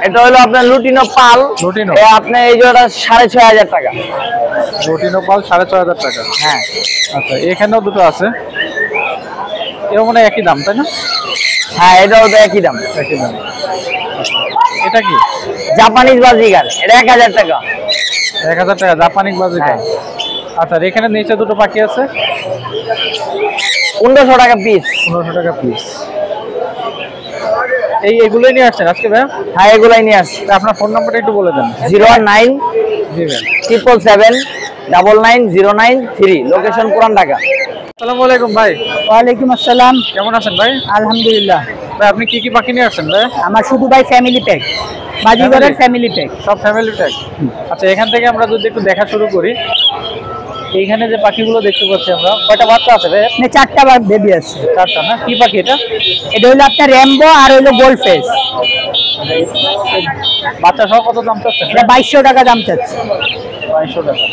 এটা হলো আপনার লুটিনো পাল। লুটিনো। আপনার এই জোড়াটা 6,500 টাকা। লুটিনো পাল 6,500 টাকা। হ্যাঁ। আচ্ছা, এখানেও দুটো আছে। এও মনে হয় একই দাম, তাই না? হ্যাঁ, এটাও তো একই দাম। একই দাম। এটা কি? জাপানিজ বাজিগার, এটা 1,000 টাকা। 1,000 টাকা জাপানিক বাজিকার। আচ্ছা, আর এখানে নিচে দুটো পাখি আছে, 1500 টাকা পিস। 1500 টাকা পিস। এগুলোই নিয়ে আসছেন আজকে ভাইয়া? হ্যাঁ, এগুলাই নিয়ে আসছি। আপনার ফোন নাম্বারটা একটু বলে দেন। 019 জি ভাই। 777 99093, লোকেশন পুরান ঢাকা। আসসালামু আলাইকুম ভাই। ওয়ালাইকুম আসসালাম। কেমন আছেন ভাই? আলহামদুলিল্লাহ। ভাই, আপনি কি কি পাখি নিয়ে আসছেন ভাই? আমার শুধু ভাই ফ্যামিলি প্যাক, বাজিগরের ফ্যামিলি প্যাক। সব ফ্যামিলি ট্যাগ। আচ্ছা, এখান থেকে আমরা যদি একটু দেখা শুরু করি, এইখানে যে পাখিগুলো দেখতে পাচ্ছি আমরা, কয়টা বাচ্চা আছে ভাই? 4টা বেবি আছে। 4টা না? কি পাখি এটা? এটা হলো আপনার র্যাম্বো আর হলো গোল্ড ফেস। বাচ্চা সহ কত দাম চাচ্ছেন? এটা 2200 টাকা দাম চাচ্ছে। 2200 টাকা।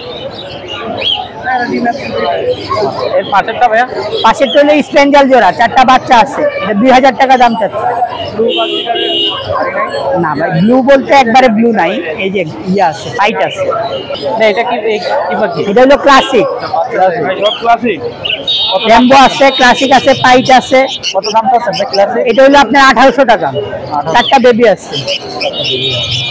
এর পাশেরটা ভাইয়া? পাশেরটা হলো স্পেঞ্জাল জোড়া, 4টা বাচ্চা আছে, এটা 2000 টাকা দাম চাচ্ছে। না ভাই, ব্লু বলতে একবারে ব্লু নাই, এই যে ইয়ে আছে, হোয়াইট আছে। না, এটা কি কি পাখি? এটা হলো ক্লাসিক। ক্লাসিক। র্যাম্বো আছে, ক্লাসিক আছে, পাইট আছে। কত দাম চাচ্ছেন ভাই ক্লাসিক? এটা হলো আপনার 1800 টাকা। 4টা বেবি আছে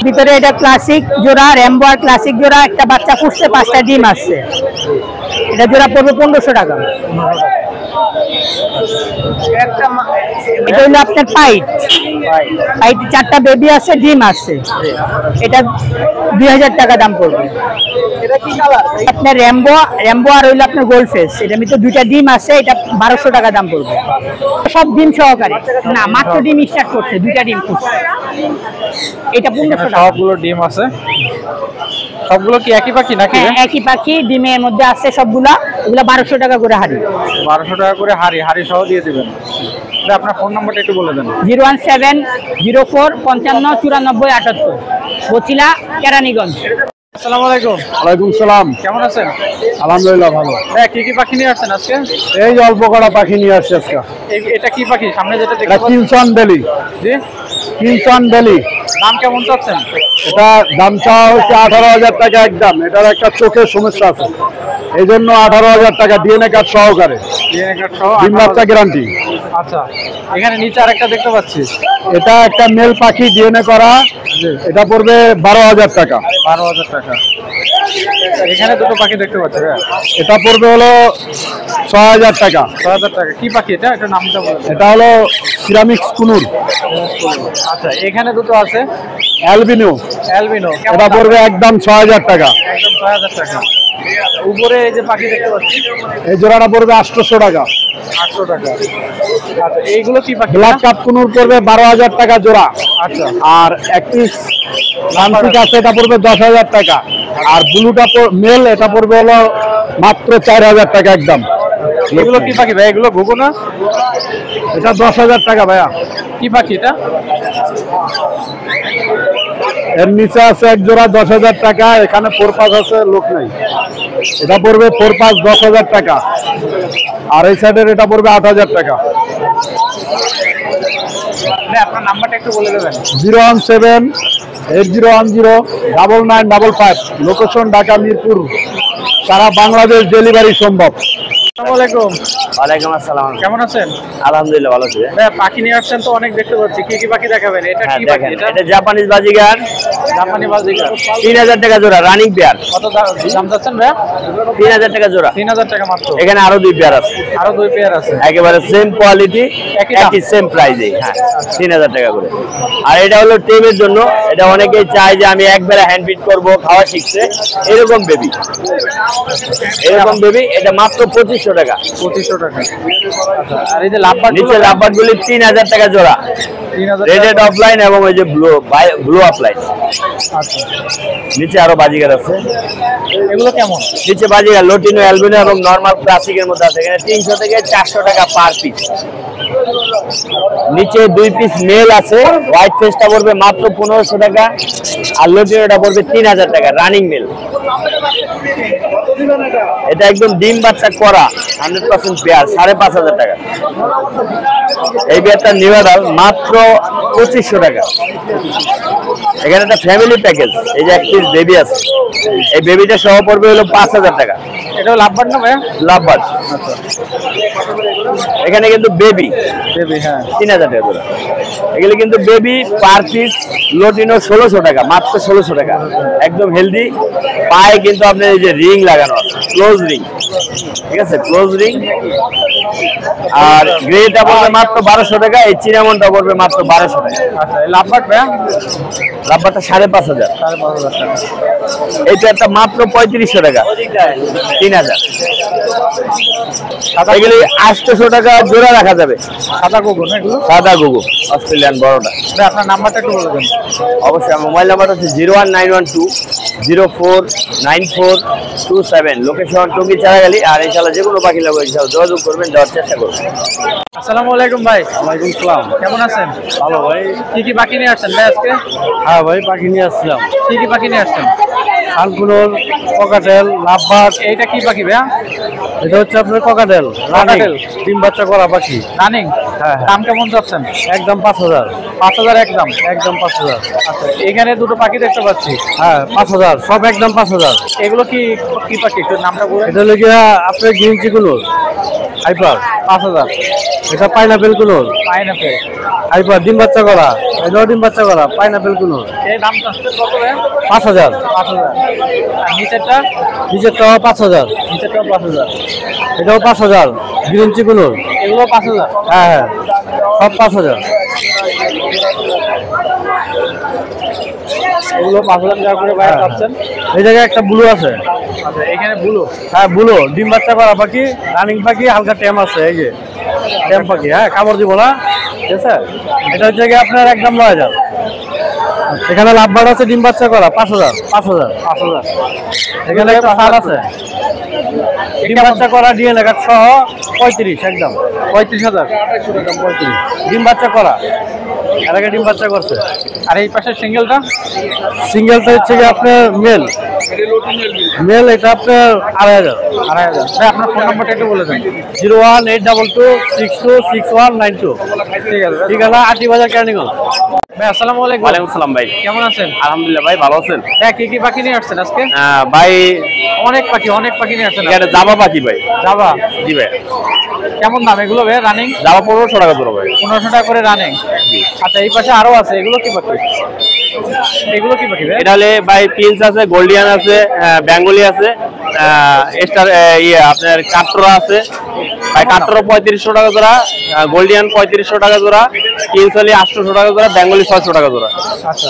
ভিতরে। এটা ক্লাসিক জোড়া, র্যাম্বো আর ক্লাসিক জোড়া, একটা বাচ্চা ফুটছে, 5টা ডিম আছে। এটা জোড়া পড়বে 1500 টাকা। এটা হলো আপনার পাইট। পাইট 4টা বেবি আছে, ডিম আছে। এটা 2000 টাকা দাম পড়বে। আপনার র্যাম্বো আর হইলো আপনার গোল্ড ফেস, এটা ভিতরে 2টা ডিম আছে, এটা 1200 টাকা দাম পড়বে। সব ডিম সহকারে না, মাত্র ডিম স্টার্ট করছে, 2টা ডিম ফুটছে। এটা 1500 টাকা। সবগুলো ডিম আছে। সবগুলো কি একই পাখি নাকি? হ্যাঁ, একই পাখি, ডিমের মধ্যে আছে সবগুলা। এগুলা 1200 টাকা করে হাড়ি। 1200 টাকা করে হাড়ি সহ দিয়ে দিবেন। আপনার ফোন নাম্বারটা একটু বলে দেন। 01704559478, বছিলা, কেরানীগঞ্জ। আসসালামু আলাইকুম। ওয়ালাইকুম সালাম। কেমন আছেন? আলহামদুলিল্লাহ ভালো। হ্যাঁ, কি কি পাখি নিয়ে আসছেন আজকে? এই যে অল্প কটা পাখি নিয়ে আসছে আজকে। এটা কি পাখি সামনে যেটা দেখতে এটা পাচ্ছি? কিনসন বেলি। জি। কিনসন বেলি। দাম কেমন চাচ্ছেন? এটা দাম চাওয়া হচ্ছে 18,000 টাকা একদম। এটার একটা চোখের সমস্যা আছে, এই জন্য 18,000 টাকা ডিএনএ কার্ড সহকারে। ডিএনএ কার্ড সহ ডিম বাচ্চা গ্যারান্টি। আচ্ছা, এখানে নিচে আরেকটা দেখতে পাচ্ছি। এটা একটা মেল পাখি ডিএনএ করা, এটা পড়বে 12,000 টাকা। 12,000 টাকা। এখানে দুটো পাখি দেখতে পাচ্ছি ভাইয়া, এটা পড়বে হলো 6,000 টাকা। 6,000 টাকা। কি পাখি এটা, একটা নামটা বলুন। এটা হলো সিরামিক্স কুনুর। আচ্ছা, এখানে দুটো আছে অ্যালবিনো, অ্যালবিনো, এটা পড়বে একদম 6,000 টাকা। একদম 6,000 টাকা। উপরে এই যে পাখি দেখতে পাচ্ছি, এই জোড়াটা পড়বে 800 টাকা। 800 টাকা। আচ্ছা, এইগুলো কি পাখি? ব্ল্যাক কাপ কুনুর পড়বে 12,000 টাকা জোড়া। আচ্ছা, আর একটি লামপিক আছে, এটা পড়বে 10,000 টাকা। আর ব্লুটা মেল, এটা পড়বে হলো মাত্র 4,000 টাকা একদম। এগুলো কি পাখি ভাই? এগুলো ঘুঘু না? এটা 10,000 টাকা ভাইয়া। কি পাখি এটা? এর নিচে আছে এক জোড়া 10,000 টাকা। এখানে ফোরপাস আছে, লোক নাই। এটা পড়বে ফোরপাস 10,000 টাকা। আর এই সাইডের এটা পড়বে 8,000 টাকা। আপনার নাম্বারটা একটু বলে দেবেন। 017-8010-9955। লোকেশন ঢাকা মিরপুর। সারা বাংলাদেশ ডেলিভারি সম্ভব। আসসালামু আলাইকুম। ওয়ালাইকুম আসসালাম। কেমন আছেন? আলহামদুলিল্লাহ ভালো আছি। ভাই, পাখি নিয়ে আসছেন তো অনেক দেখতে পাচ্ছি। কি কি পাখি দেখাবেন? এটা কি পাখি? এটা এটা জাপানিজ বাজিগার, জাপানি বাজিকার। 3,000 টাকা জোড়া, রানিং পেয়ার। কত দাম যাচ্ছেন ভাইয়া? 3,000 টাকা জোড়া। 3,000 টাকা মাত্র। এখানে আরো 2 পেয়ার আছে, আরো 2 পেয়ার আছে, একেবারে সেম কোয়ালিটি, একই দাম। একই সেম প্রাইসে। হ্যাঁ, 3,000 টাকা করে। আর এটা হলো টেমের জন্য। এটা অনেকেই চায় যে আমি একবারে হ্যান্ড ফিড করবো, খাওয়া শিখছে, এরকম বেবি। এরকম বেবি এটা মাত্র 2,500 টাকা। 2,500 টাকা। আচ্ছা, আর এই যে লাভবার্ড, নিচে লাভবার্ড গুলি 3,000 টাকা জোড়া, 3,000 রেডেড অফলাইন এবং ওই যে ব্লু অফলাইন। আচ্ছা, নিচে আরো বাজিগার আছে। এগুলো কেমন? নিচে বাজিগার লটিনো, অ্যালবিনো এবং নরমাল ক্লাসিকের মধ্যে আছে। এখানে 300 থেকে 400 টাকা পার পিস। নিচে 2 পিস মেল আছে। হোয়াইট ফেসটা পড়বে মাত্র 1,500 টাকা, আর লটিনোটা পড়বে 3,000 টাকা, রানিং মেল। এটা একদম ডিম বাচ্চা করা 100% পেয়ার, 5,500 টাকা। এই পেয়ারটা নিউরাল মাত্র 2,500 টাকা। এখানে একটা ফ্যামিলি প্যাকেজ, এই যে এক পিস বেবি আছে, এই বেবিটা সহ পড়বে হলো 5,000 টাকা। এটা লাভবার্ড না ভাইয়া? লাভবার্ড। এখানে কিন্তু বেবি বেবি, হ্যাঁ। 3,000 টাকা জোড়া। এগুলো কিন্তু বেবি পার পিস লটিনো 1,600 টাকা, মাত্র 1,600 টাকা। একদম হেলদি। পায়ে কিন্তু আপনার এই যে রিং লাগানো আছে, ক্লোজ রিং, ঠিক আছে, ক্লোজ রিং। আর গ্রেটা পড়বে মাত্র 1,200 টাকা। এই চিনামনটা পড়বে মাত্র 1,200 টাকা। আচ্ছা, এই লাভবার্ড ভাইয়া? লাভবারটা 5,500। 5,500 টাকা। এইটা একটা মাত্র 3,500 টাকা, 3,000। এগুলি 800 টাকা জোড়া রাখা যাবে। সাদা গুগু না এগুলো? সাদা গুগু, অস্ট্রেলিয়ান বড়টা। ভাই, আপনার নাম্বারটা একটু বলে দেন। অবশ্যই আমার মোবাইল নাম্বার হচ্ছে 01912049427। লোকেশন টঙ্গী চারাগালি। আর ইনশাআল্লাহ যে কোনো পাখি লাগবে ইনশাআল্লাহ যোগাযোগ করবেন, দেওয়ার চেষ্টা করবেন। আসসালামু আলাইকুম ভাই। ওয়ালাইকুম সালাম। কেমন আছেন? ভালো ভাই। কি কি পাখি নিয়ে আসছেন ভাই আজকে? হ্যাঁ ভাই, পাখি নিয়ে আসছিলাম। কি কি পাখি নিয়ে আসছেন? শালকুনোর, ককাটেল, লাভবার্ড। এইটা কি পাখি ভাইয়া? এটা হচ্ছে আপনার ককাটেল, ককাটেল। ডিম বাচ্চা করা পাখি। রানিং? হ্যাঁ। দাম কেমন যাচ্ছেন? একদম 5,000। 5,000 একদম? একদম 5,000। আচ্ছা, এখানে দুটো পাখি দেখতে পাচ্ছি। হ্যাঁ, 5,000 সব একদম 5,000। এগুলো কি কি পাখি, একটু নামটা বলেন। এটা হলো গিয়া আপনার গ্রিন চিকুনোর হাইপার। 5,000। এটা পাইনাপেল কুনোর পাইনাপেল। হাইপার, ডিম বাচ্চা করা। এটাও ডিম বাচ্চা করা, পাইনাপেল কুনোর। এই দামটা আসছে কত ভাইয়া? 5,000। 5,000। আর নিচেরটা? নিচেরটাও 5,000। নিচেরটাও 5,000। এটাও 5,000, গ্রিন চিকুনোর। এগুলো 5,000। হ্যাঁ হ্যাঁ, সব 5,000। এগুলো 5,000 টাকা করে ভাইয়া পাচ্ছেন। এই জায়গায় একটা ব্লু আছে। আচ্ছা, এখানে বুলো। হ্যাঁ, ব্লু ডিম বাচ্চা করা পাখি, রানিং পাখি, হালকা টেম আছে। এই যে টেম পাখি, হ্যাঁ, কামড় দিব না, ঠিক আছে। এটা হচ্ছে গিয়ে আপনার একদম 9,000। এখানে লাভবার্ড আছে, ডিম বাচ্চা করা, 5,000। 5,000। 5,000। এখানে একটা সার আছে, ডিম বাচ্চা করা, ডিএনএ কার্ড সহ 35 একদম। 35,000। একদম 35, ডিম বাচ্চা করা। এর আগে ডিম বাচ্চা করছে। আর এই পাশের সিঙ্গেলটা? সিঙ্গেলটা হচ্ছে গিয়ে আপনার মেল, মেল এটা আপনার 2500। 2500। ভাই আপনার ফোন নাম্বারটা একটু বলে দেন। 01822616192। ঠিক আছে, ঠিকানা আটি বাজার কেরানীগঞ্জ। ভাই আসসালামু আলাইকুম। ওয়ালাইকুম আসসালাম ভাই। কেমন আছেন? আলহামদুলিল্লাহ ভাই, ভালো আছেন? হ্যাঁ, কি কি পাখি নিয়ে আসছেন আজকে? ভাই অনেক পাখি নিয়ে আসছেন। এটা জাবা পাখি ভাই। জাবা, জি ভাই। কেমন দাম এগুলো ভাই? রানিং জাবা 1500 টাকা জোড়া ভাই। 1500 টাকা করে রানিং। আচ্ছা, এই পাশে আরো আছে, এগুলো কি পাখি? এগুলো কি পাখি ভাই? এটা হলে ভাই পিন্স আছে, গোল্ডিয়ান আছে, বেঙ্গলি আছে, স্টার আপনার কাটরা আছে ভাই। কাটরা 3500 টাকা জোড়া, গোল্ডিয়ান 3500 টাকা জোড়া, পিন্স হলে 800 টাকা জোড়া, বেঙ্গলি 600 টাকা জোড়া। আচ্ছা,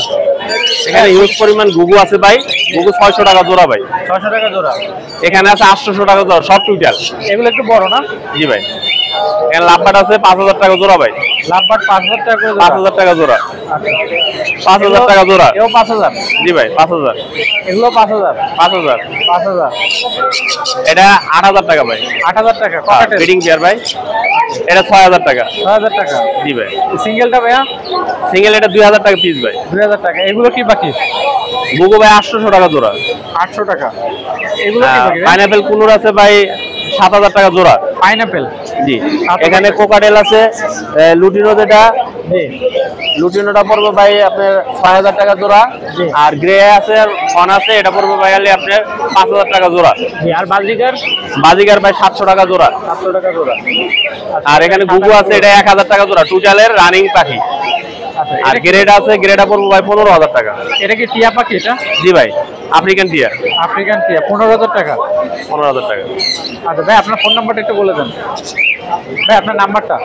এখানে হিউজ পরিমাণ গুগু আছে ভাই। গুগু 600 টাকা জোড়া ভাই। 600 টাকা জোড়া। এখানে আছে 800 টাকা জোড়া, সব টোটাল। এগুলো একটু বড় না? জি ভাই। এখানে লাভবাট আছে 5000 টাকা জোড়া ভাই। লাভবাট 5000 টাকা করে। 5000 টাকা জোড়া। আচ্ছা, 5000 টাকা জোড়া। এও 5000। জি ভাই 5000। এগুলো 5000। 5000। 5000। এটা 8000 টাকা ভাই। 8000 টাকা। ককাটেল ফিডিং পেয়ার ভাই। এটা 6000 টাকা। 6000 টাকা। জি ভাই। সিঙ্গেলটা ভাইয়া? সিঙ্গেল এটা 2000 টাকা পিস ভাই। 2000 টাকা। এগুলো কি পাখি? গুগু ভাই 800 টাকা জোড়া। 800 টাকা। এগুলো কি পাখি ভাই? পাইনাপেল কুনুর আছে ভাই 7000 টাকা জোড়া। পাইনাপেল। জি। এখানে কোকাটেল আছে, লুটিনো যেটা, লুটিনোটা পড়বে ভাই আপনার 6000 টাকা জোড়া। আর গ্রে আছে আর ফন আছে, এটা পড়বে ভাই হলে আপনার 5000 টাকা জোড়া। আর বাজিকার? বাজিকার ভাই 700 টাকা জোড়া। 700 টাকা জোড়া। আর এখানে গুগু আছে, এটা 1000 টাকা জোড়া, টোটালের রানিং পাখি। আচ্ছা, আর গ্রেড আছে, গ্রেডটা পড়বে ভাই 15000 টাকা। এটা কি টিয়া পাখি এটা? জি ভাই, আফ্রিকান টিয়া। আফ্রিকান টিয়া 15000 টাকা। 15000 টাকা। আচ্ছা ভাই, আপনার ফোন নাম্বারটা একটু বলে দেন। ভাই আপনার নাম্বারটা?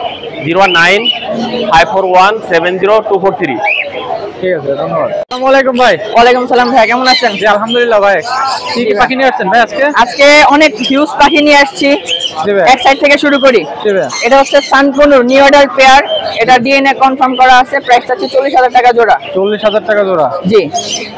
01954170243। ঠিক আছে, ধন্যবাদ। আসসালামু আলাইকুম ভাই। ওয়ালাইকুম সালাম ভাই, কেমন আছেন? জি আলহামদুলিল্লাহ ভাই। কি কি পাখি নিয়ে আসছেন ভাই আজকে? আজকে অনেক হিউজ পাখি নিয়ে আসছি। জি ভাই। এক সাইড থেকে শুরু করি। জি ভাই। এটা হচ্ছে সানকুনুর নিউ অর্ডার পেয়ার। এটা ডিএনএ কনফার্ম করা আছে, প্রাইসটা হচ্ছে 40000 টাকা জোড়া। 40000 টাকা জোড়া। জি,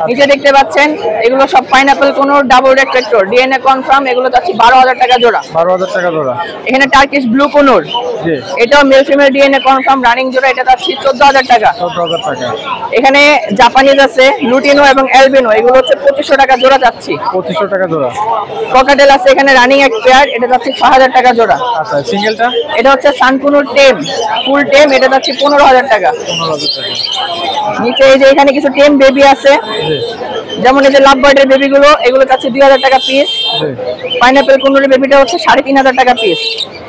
নিচে দেখতে পাচ্ছেন এগুলো সব pineapple কোনুর double red factor DNA confirm. এগুলো যাচ্ছে 12000 টাকা জোড়া। 12000 টাকা জোড়া। এখানে টার্কিশ ব্লু কোনুর, জি। এটাও male female DNA confirm running জোড়া। এটা যাচ্ছে 14000 টাকা। 14000 টাকা। এখানে জাপানিজ আছে, লুটিনো এবং অ্যালবিনো, এগুলো হচ্ছে 2500 টাকা জোড়া যাচ্ছে। 2500 টাকা জোড়া। ককাটেল আছে এখানে রানিং এক পেয়ার, এটা যাচ্ছে 6000 টাকা জোড়া। আচ্ছা, সিঙ্গেলটা? এটা হচ্ছে সানকুনুর টেম, ফুল টেম, এটা যাচ্ছে 15000 টাকা। 15000 টাকা। নিচে এই যে এখানে কিছু টেম বেবি আছে, জি। যেমন এই যে লাভ বার্ডের বেবিগুলো, এগুলো যাচ্ছে 2000 টাকা পিস। জি। পাইনাপেল কুনুরের বেবিটা হচ্ছে 3500 টাকা পিস।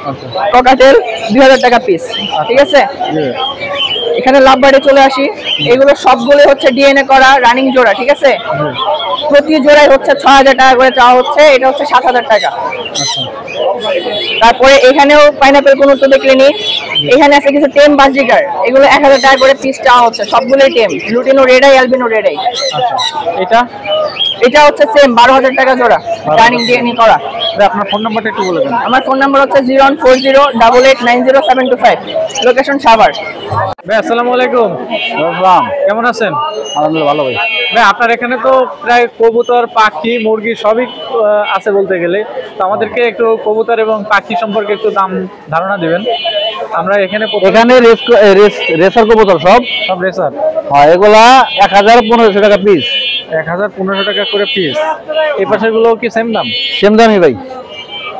আচ্ছা। ককাটেল 2000 টাকা পিস। ঠিক আছে, জি। এখানে লাভ বার্ডে চলে আসি। এগুলো সবগুলো হচ্ছে ডিএনএ করা রানিং জোড়া। ঠিক আছে, প্রতি জোড়ায় হচ্ছে 6000 টাকা করে চাওয়া হচ্ছে। এটা হচ্ছে 7000 টাকা। তারপরে এখানেও পাইনাপেল কোন তো দেখলেনি। এখানে আছে কিছু টেম বাজিকার, এগুলো 1000 টাকা করে পিস চাওয়া হচ্ছে। সবগুলোই টেম, লুটিনো রেডাই, অ্যালবিনো রেডাই। আচ্ছা, এটা? এটা হচ্ছে সেম 12000 টাকা জোড়া, রানিং ডিএনএ করা। ভাই আপনার ফোন নাম্বারটা একটু বলে দেন। আমার ফোন নাম্বার হচ্ছে 01408890725, লোকেশন সাভার। ভাই আসসালামু আলাইকুম। আসসালাম। কেমন আছেন? আলহামদুলিল্লাহ ভালো ভাই। ভাই আপনার এখানে তো প্রায় কবুতর, পাখি, মুরগি সবই আছে বলতে গেলে। তো আমাদেরকে একটু কবুতর এবং পাখি সম্পর্কে একটু দাম ধারণা দিবেন। আমরা এখানে এখানে রেসার কবুতর সব সব রেসার। হয়, এগুলা 1000-1500 টাকা পিস। 1000-1500 টাকা করে পিস। এই পাশের গুলো কি সেম দাম? সেম দামই ভাই।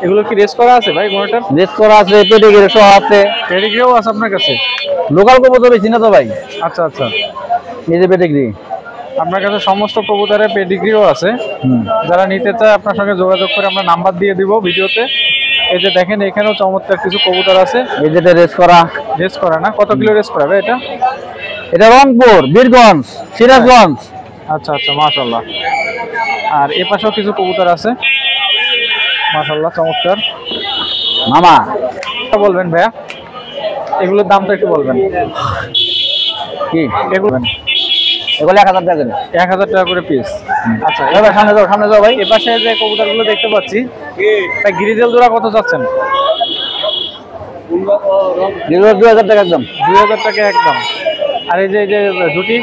এগুলো কি রেস করা আছে ভাই কোনটার? রেস করা আছে, পেডিগ্রি সহ আছে। পেডিগ্রিও আছে আপনার কাছে? লোকাল কবুতর বেশি না তো ভাই, আচ্ছা আচ্ছা। নিজে পেডিগ্রি। আপনার কাছে সমস্ত কবুতরের পেডিগ্রিও আছে। যারা নিতে চায় আপনার সঙ্গে যোগাযোগ করে আমরা নাম্বার দিয়ে দিব ভিডিওতে। এই যে দেখেন এখানেও চমৎকার কিছু কবুতর আছে। এই যেটা রেস করা। রেস করা না? কত কিলো রেস করা ভাই এটা? এটা রংপুর, বীরগঞ্জ, সিরাজগঞ্জ। আচ্ছা আচ্ছা, মাশাআল্লাহ। আর এ পাশেও কিছু কবুতর আছে, মাশাআল্লাহ, চমৎকার। মামা বলবেন ভাইয়া, এগুলোর দামটা একটু বলবেন। কি এগুলো এগুলো 1000 টাকা করে। 1000 টাকা করে পিস। আচ্ছা, এবার সামনে যাও ভাই। এ পাশে যে কবুতরগুলো দেখতে পাচ্ছি, ভাই গিরিজেল জোড়া কত চাচ্ছেন? 2000 টাকা একদম। 2000 টাকা একদম। আর এই যে জুটি,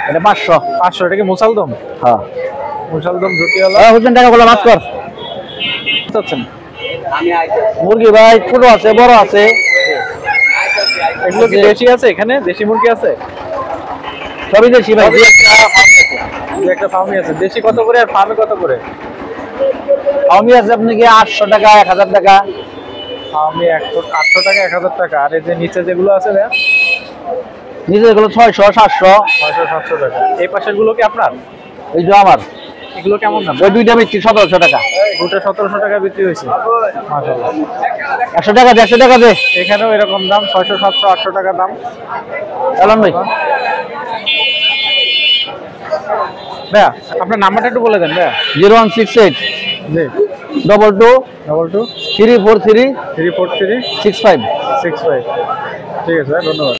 এটা 500। 500। এটা কি মুসালদম? হ্যাঁ, মুসালদম জুটি হলো। হুসেন টাকা গুলো মাছ কর। চাচ্ছেন? মুরগি ভাই ছোট আছে, বড় আছে। এগুলো কি দেশি আছে? এখানে দেশি মুরগি আছে? সবই দেশি ভাই। একটা ফার্মি আছে, দেশি কত করে আর ফার্মে কত করে? আমি আছে আপনি কি 800 টাকা 1000 টাকা। আমি 800 টাকা 1000 টাকা। আর এই যে নিচে যেগুলো আছে ভাইয়া, নিচে এগুলো 600 700 600 700 টাকা। এই পাশের গুলো কি আপনার? এই যে আমার এগুলো কেমন দাম? ওই দুইটা বিক্রি 1700 টাকা। দুটো 1700 টাকা বিক্রি হয়েছে, মাশাআল্লাহ। 100 টাকা 150 টাকা দে। এখানেও এরকম দাম, 600 700 800 টাকা দাম। এলাম ভাই ভাইয়া আপনার নাম্বারটা একটু বলে দেন ভাইয়া। 0168 জি 22 22 343 343 65। 65। ঠিক আছে, ধন্যবাদ।